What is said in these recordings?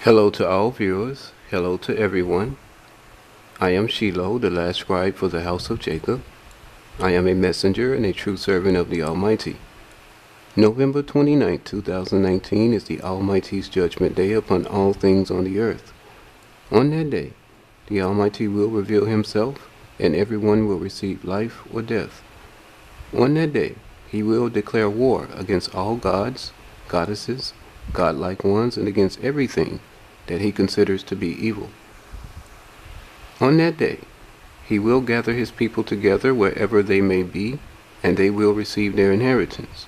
Hello to all viewers. Hello to everyone. I am Shiloh, the last scribe for the house of Jacob. I am a messenger and a true servant of the Almighty. November 29, 2019 is the Almighty's judgment day upon all things on the earth. On that day, the Almighty will reveal himself, and everyone will receive life or death. On that day, he will declare war against all gods, goddesses, godlike ones, and against everything that he considers to be evil. On that day, he will gather his people together wherever they may be, and they will receive their inheritance.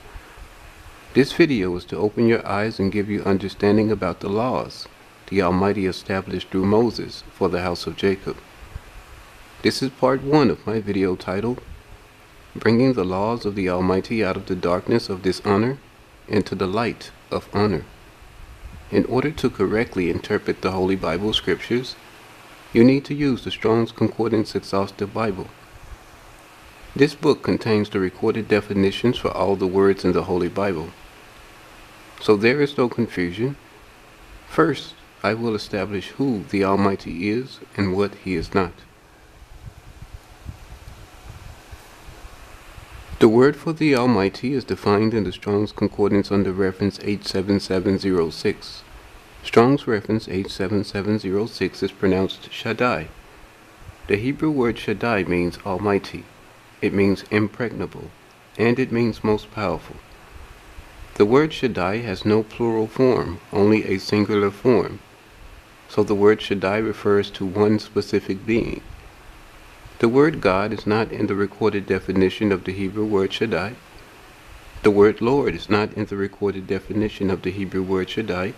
This video is to open your eyes and give you understanding about the laws the Almighty established through Moses for the house of Jacob. This is part 1 of my video titled, Bringing the Laws of the Almighty Out of the Darkness of Dishonor into the Light of Honor. In order to correctly interpret the Holy Bible scriptures, you need to use the Strong's Concordance Exhaustive Bible. This book contains the recorded definitions for all the words in the Holy Bible. So there is no confusion. First, I will establish who the Almighty is and what he is not. The word for the Almighty is defined in the Strong's Concordance under reference H7706. Strong's reference H7706 is pronounced Shaddai. The Hebrew word Shaddai means Almighty. It means impregnable, and it means most powerful. The word Shaddai has no plural form, only a singular form. So the word Shaddai refers to one specific being. The word God is not in the recorded definition of the Hebrew word Shaddai. The word Lord is not in the recorded definition of the Hebrew word Shaddai.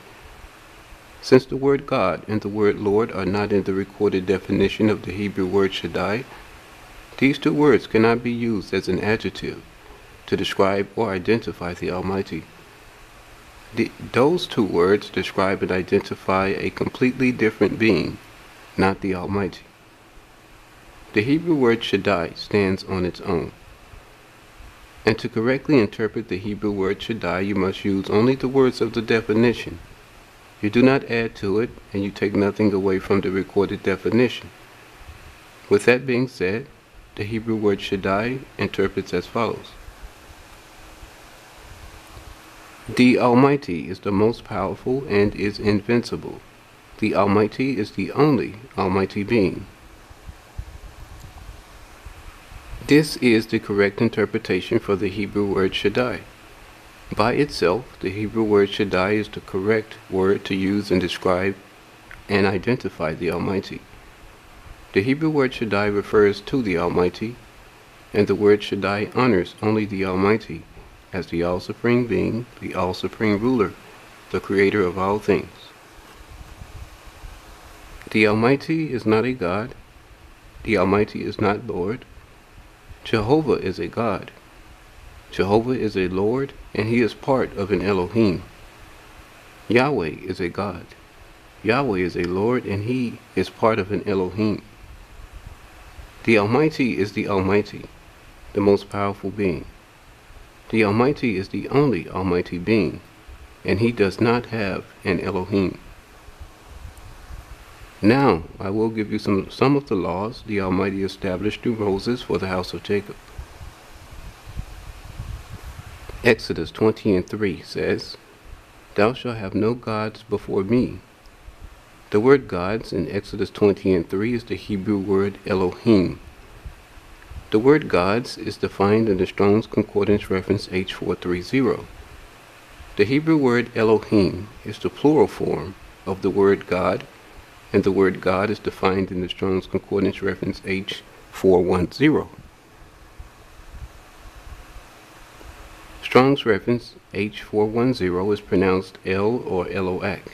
Since the word God and the word Lord are not in the recorded definition of the Hebrew word Shaddai, these two words cannot be used as an adjective to describe or identify the Almighty. Those two words describe and identify a completely different being, not the Almighty. The Hebrew word Shaddai stands on its own. And to correctly interpret the Hebrew word Shaddai, you must use only the words of the definition. You do not add to it, and you take nothing away from the recorded definition. With that being said, the Hebrew word Shaddai interprets as follows. The Almighty is the most powerful and is invincible. The Almighty is the only Almighty being. This is the correct interpretation for the Hebrew word Shaddai. By itself, the Hebrew word Shaddai is the correct word to use and describe and identify the Almighty. The Hebrew word Shaddai refers to the Almighty, and the word Shaddai honors only the Almighty as the all-supreme being, the all-supreme ruler, the creator of all things. The Almighty is not a God. The Almighty is not Lord. Jehovah is a God. Jehovah is a Lord, and he is part of an Elohim. Yahweh is a God. Yahweh is a Lord, and he is part of an Elohim. The Almighty is the Almighty, the most powerful being. The Almighty is the only Almighty being, and he does not have an Elohim. Now, I will give you some of the laws the Almighty established through Moses for the house of Jacob. Exodus 20:3 says, Thou shalt have no gods before me. The word gods in Exodus 20:3 is the Hebrew word Elohim. The word gods is defined in the Strong's Concordance reference H430. The Hebrew word Elohim is the plural form of the word God, and the word God is defined in the Strong's Concordance reference H410. Strong's reference H410 is pronounced El or Eloach.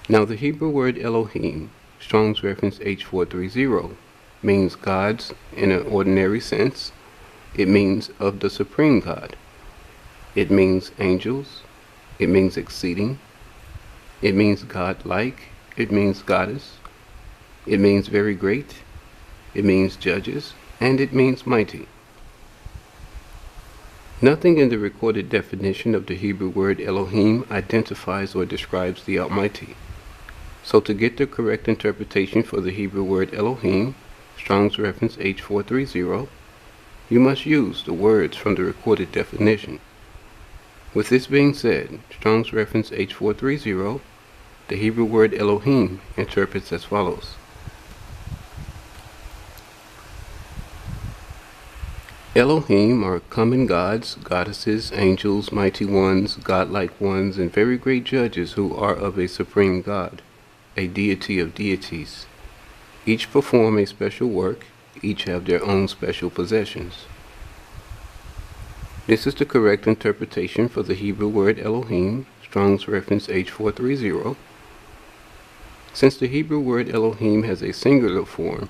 Now the Hebrew word Elohim, Strong's reference H430, means gods in an ordinary sense. It means of the supreme God. It means angels. It means exceeding. It means godlike. It means goddess. It means very great. It means judges. And it means mighty. Nothing in the recorded definition of the Hebrew word Elohim identifies or describes the Almighty. So to get the correct interpretation for the Hebrew word Elohim, Strong's reference H430, you must use the words from the recorded definition. With this being said, Strong's reference H430, the Hebrew word Elohim interprets as follows. Elohim are common gods, goddesses, angels, mighty ones, godlike ones, and very great judges who are of a supreme God, a deity of deities. Each perform a special work, each have their own special possessions. This is the correct interpretation for the Hebrew word Elohim, Strong's reference H430. Since the Hebrew word Elohim has a singular form,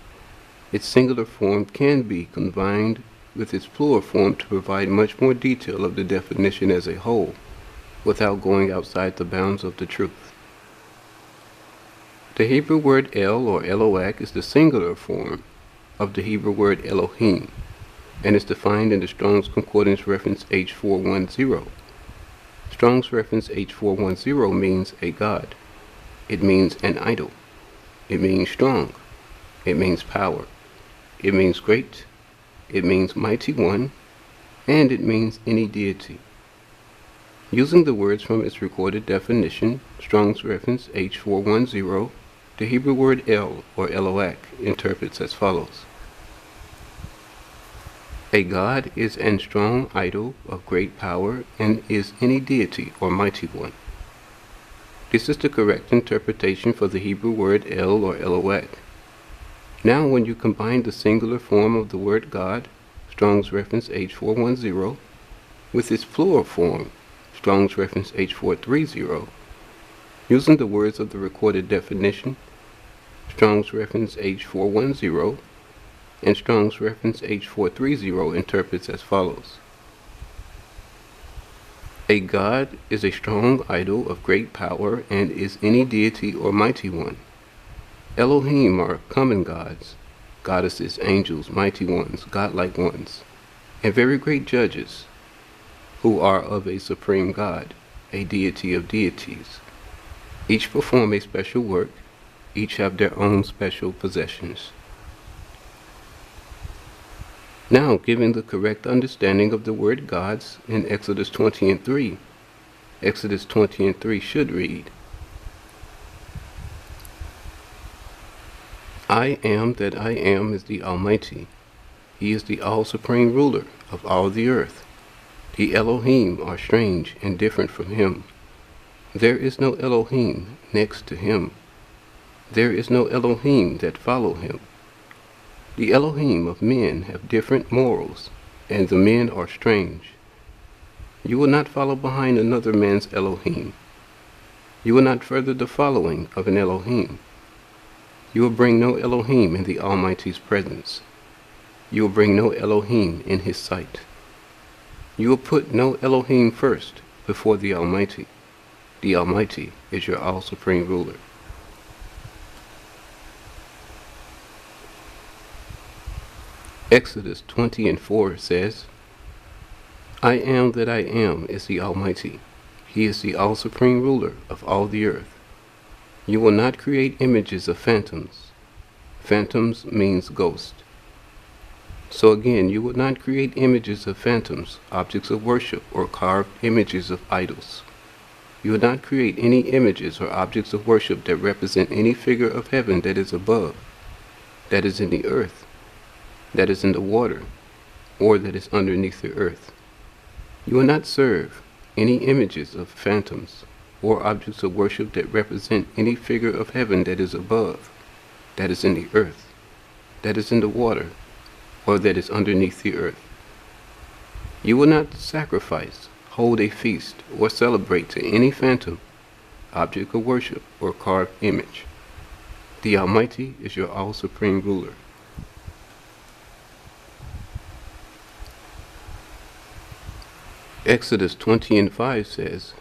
its singular form can be combined with its plural form to provide much more detail of the definition as a whole, without going outside the bounds of the truth. The Hebrew word El or Eloak is the singular form of the Hebrew word Elohim, and is defined in the Strong's Concordance reference H410. Strong's reference H410 means a god. It means an idol. It means strong. It means power. It means great. It means mighty one, and it means any deity. Using the words from its recorded definition, Strong's reference H410, the Hebrew word El or Eloak interprets as follows. A god is an strong idol of great power and is any deity or mighty one. This is the correct interpretation for the Hebrew word El or Eloak. Now when you combine the singular form of the word God, Strong's reference H410, with its plural form, Strong's reference H430, using the words of the recorded definition, Strong's reference H410, and Strong's reference H430 interprets as follows. A god is a strong idol of great power and is any deity or mighty one. Elohim are common gods, goddesses, angels, mighty ones, godlike ones, and very great judges, who are of a supreme God, a deity of deities. Each perform a special work, each have their own special possessions. Now, giving the correct understanding of the word gods in Exodus 20:3, Exodus 20:3 should read, I am that I am is the Almighty. He is the all-supreme ruler of all the earth. The Elohim are strange and different from him. There is no Elohim next to him. There is no Elohim that follow him. The Elohim of men have different morals, and the men are strange. You will not follow behind another man's Elohim. You will not further the following of an Elohim. You will bring no Elohim in the Almighty's presence. You will bring no Elohim in his sight. You will put no Elohim first before the Almighty. The Almighty is your all-supreme ruler. Exodus 20:4 says, I am that I am is the Almighty. He is the all-supreme ruler of all the earth. You will not create images of phantoms. Phantoms means ghost. So again, you will not create images of phantoms, objects of worship, or carved images of idols. You will not create any images or objects of worship that represent any figure of heaven that is above, that is in the earth, that is in the water, or that is underneath the earth. You will not serve any images of phantoms or objects of worship that represent any figure of heaven that is above, that is in the earth, that is in the water, or that is underneath the earth. You will not sacrifice, hold a feast, or celebrate to any phantom, object of worship, or carved image. The Almighty is your all-supreme ruler. Exodus 20:5 says,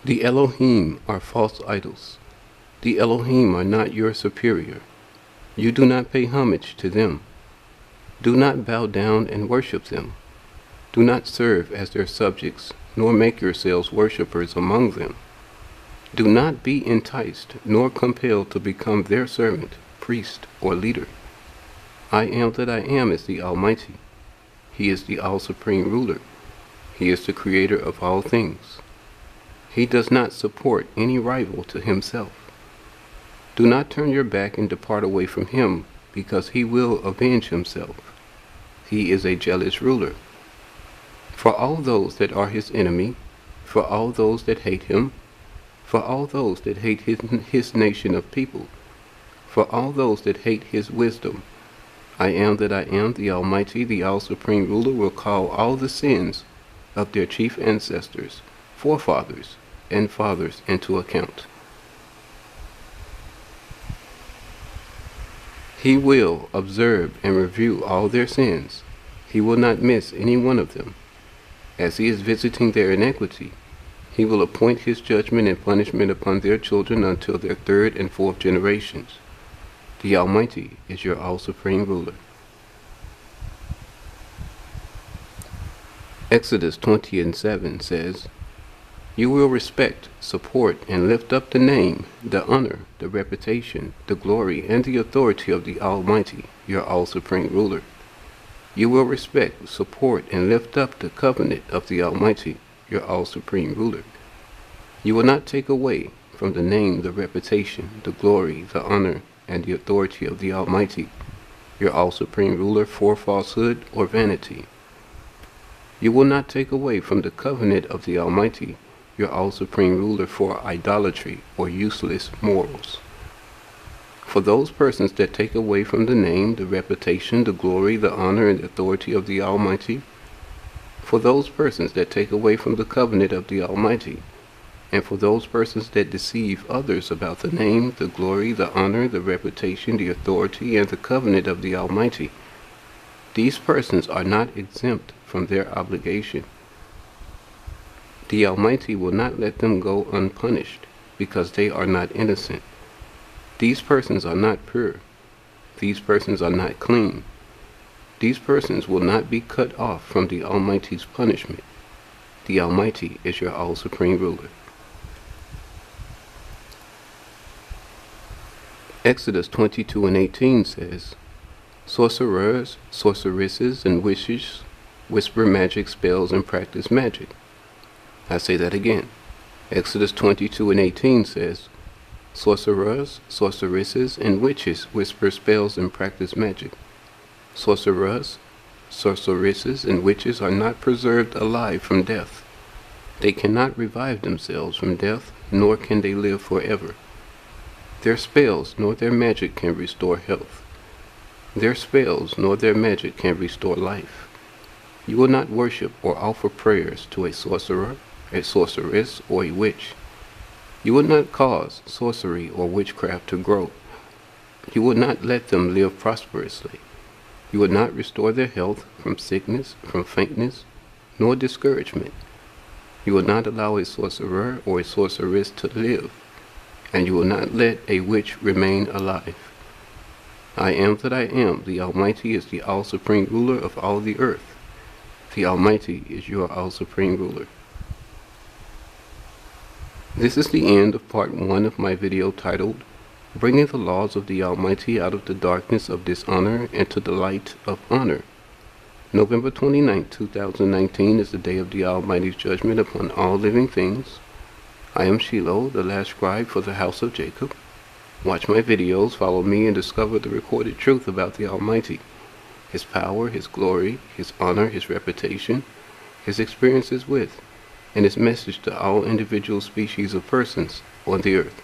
The Elohim are false idols. The Elohim are not your superior. You do not pay homage to them. Do not bow down and worship them. Do not serve as their subjects, nor make yourselves worshippers among them. Do not be enticed nor compelled to become their servant, priest, or leader. I am that I am is the Almighty. He is the all-supreme ruler. He is the creator of all things. He does not support any rival to himself. Do not turn your back and depart away from him, because he will avenge himself. He is a jealous ruler. For all those that are his enemy, for all those that hate him, for all those that hate his nation of people, for all those that hate his wisdom, I am that I am, the Almighty, the all-supreme ruler, will call all the sins of their chief ancestors, forefathers, and fathers into account. He will observe and review all their sins. He will not miss any one of them. As he is visiting their iniquity, he will appoint his judgment and punishment upon their children until their third and fourth generations. The Almighty is your all-supreme ruler. Exodus 20:7 says, You will respect, support, and lift up the name, the honor, the reputation, the glory, and the authority of the Almighty, your all-supreme ruler. You will respect, support, and lift up the covenant of the Almighty, your all-supreme ruler. You will not take away from the name, the reputation, the glory, the honor, and the authority of the Almighty, your all-supreme ruler, for falsehood or vanity. You will not take away from the covenant of the Almighty, your all-supreme ruler, for idolatry or useless morals. For those persons that take away from the name, the reputation, the glory, the honor, and the authority of the Almighty, for those persons that take away from the covenant of the Almighty, and for those persons that deceive others about the name, the glory, the honor, the reputation, the authority, and the covenant of the Almighty, these persons are not exempt from their obligation. The Almighty will not let them go unpunished, because they are not innocent. These persons are not pure. These persons are not clean. These persons will not be cut off from the Almighty's punishment. The Almighty is your all-supreme ruler. Exodus 22:18 says, Sorcerers, sorceresses, and witches whisper magic spells and practice magic. I say that again. Exodus 22:18 says, Sorcerers, sorceresses, and witches whisper spells and practice magic. Sorcerers, sorceresses, and witches are not preserved alive from death. They cannot revive themselves from death, nor can they live forever. Their spells nor their magic can restore health. Their spells nor their magic can restore life. You will not worship or offer prayers to a sorcerer, a sorceress, or a witch. You will not cause sorcery or witchcraft to grow. You will not let them live prosperously. You will not restore their health from sickness, from faintness, nor discouragement. You will not allow a sorcerer or a sorceress to live, and you will not let a witch remain alive. I am that I am. The Almighty is the all-supreme ruler of all the earth. The Almighty is your all-supreme ruler. This is the end of part 1 of my video titled, Bringing the Laws of the Almighty Out of the Darkness of Dishonor into the Light of Honor. November 29, 2019 is the day of the Almighty's judgment upon all living things. I am Shiloh, the last scribe for the house of Jacob. Watch my videos, follow me, and discover the recorded truth about the Almighty, His power, His glory, His honor, His reputation, His experiences with, and His message to all individual species of persons on the earth.